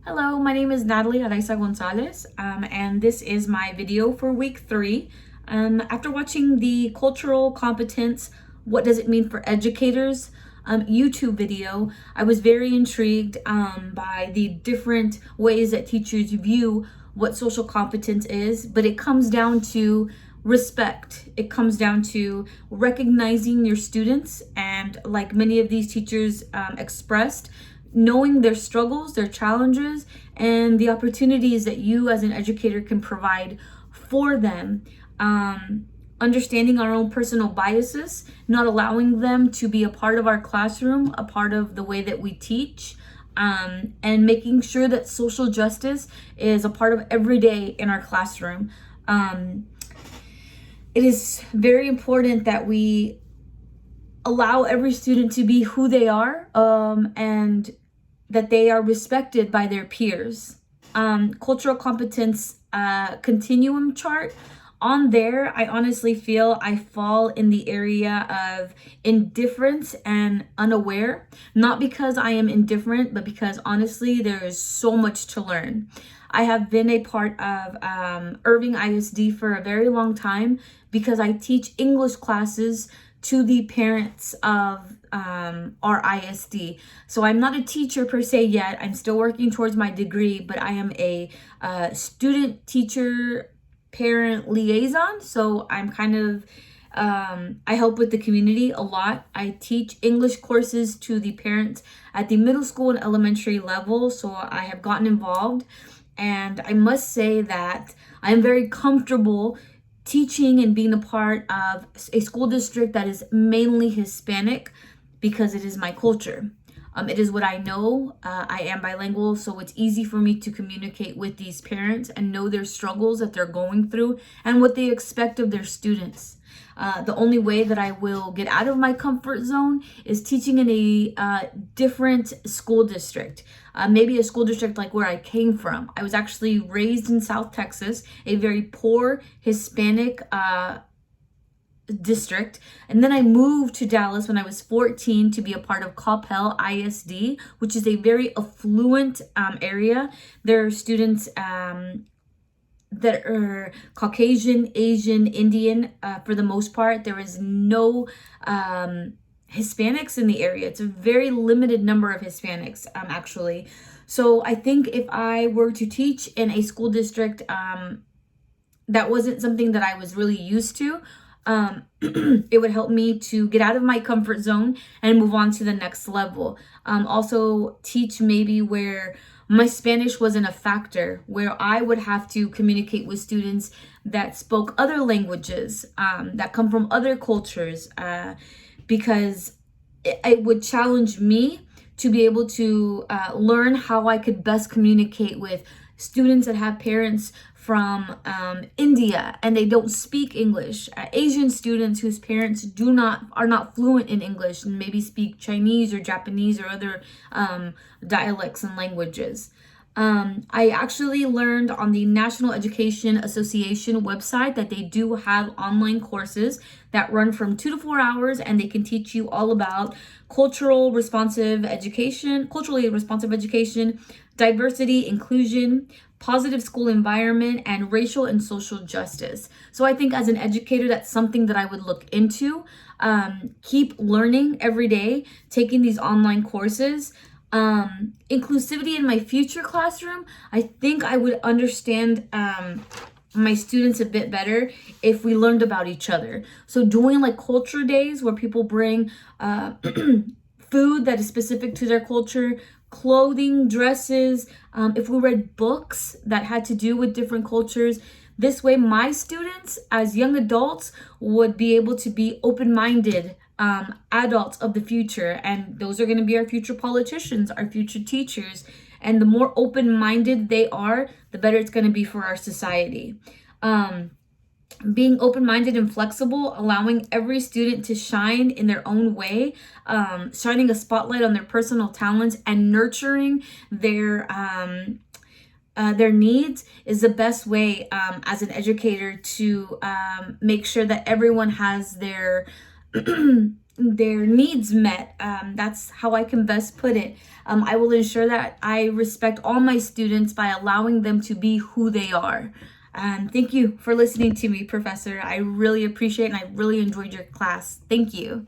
Hello, my name is Natalie Araiza Gonzalez, and this is my video for week 3. After watching the cultural competence, what does it mean for educators YouTube video, I was very intrigued by the different ways that teachers view what social competence is, but it comes down to respect. It comes down to recognizing your students, and like many of these teachers expressed, knowing their struggles, their challenges, and the opportunities that you as an educator can provide for them. Understanding our own personal biases, not allowing them to be a part of our classroom, a part of the way that we teach, and making sure that social justice is a part of every day in our classroom. It is very important that we allow every student to be who they are, and that they are respected by their peers. Cultural competence continuum chart. On there, I honestly feel I fall in the area of indifference and unaware. Not because I am indifferent, but because honestly, there is so much to learn. I have been a part of Irving ISD for a very long time because I teach English classes to the parents of our ISD. So I'm not a teacher per se yet. I'm still working towards my degree, but I am a student teacher parent liaison. So I'm kind of I help with the community a lot. I teach English courses to the parents at the middle school and elementary level. So I have gotten involved, and I must say that I'm very comfortable teaching and being a part of a school district that is mainly Hispanic because it is my culture. It is what I know. I am bilingual, so it's easy for me to communicate with these parents and know their struggles that they're going through and what they expect of their students. The only way that I will get out of my comfort zone is teaching in a different school district. Maybe a school district like where I came from. I was actually raised in South Texas, a very poor Hispanic district, and then I moved to Dallas when I was 14 to be a part of Coppell ISD, which is a very affluent area. There are students that are Caucasian, Asian, Indian for the most part. There is no Hispanics in the area. It's a very limited number of Hispanics actually. So I think if I were to teach in a school district that wasn't something that I was really used to, it would help me to get out of my comfort zone and move on to the next level. Also teach maybe where my Spanish wasn't a factor, where I would have to communicate with students that spoke other languages, that come from other cultures, because it would challenge me to be able to learn how I could best communicate with students that have parents from India and they don't speak English, Asian students whose parents are not fluent in English and maybe speak Chinese or Japanese or other dialects and languages. I actually learned on the National Education Association website that they do have online courses that run from 2 to 4 hours, and they can teach you all about culturally responsive education, diversity, inclusion, positive school environment, and racial and social justice. So I think as an educator, that's something that I would look into. Keep learning every day, taking these online courses. Inclusivity in my future classroom, I think I would understand my students a bit better if we learned about each other. So doing like culture days where people bring food that is specific to their culture, clothing, dresses, if we read books that had to do with different cultures. This way my students as young adults would be able to be open-minded adults of the future, and those are going to be our future politicians, our future teachers, and the more open-minded they are, the better it's going to be for our society. Being open-minded and flexible, allowing every student to shine in their own way, shining a spotlight on their personal talents and nurturing their needs is the best way as an educator to make sure that everyone has their their needs met. That's how I can best put it. I will ensure that I respect all my students by allowing them to be who they are. Thank you for listening to me, Professor. I really appreciate it and I really enjoyed your class. Thank you.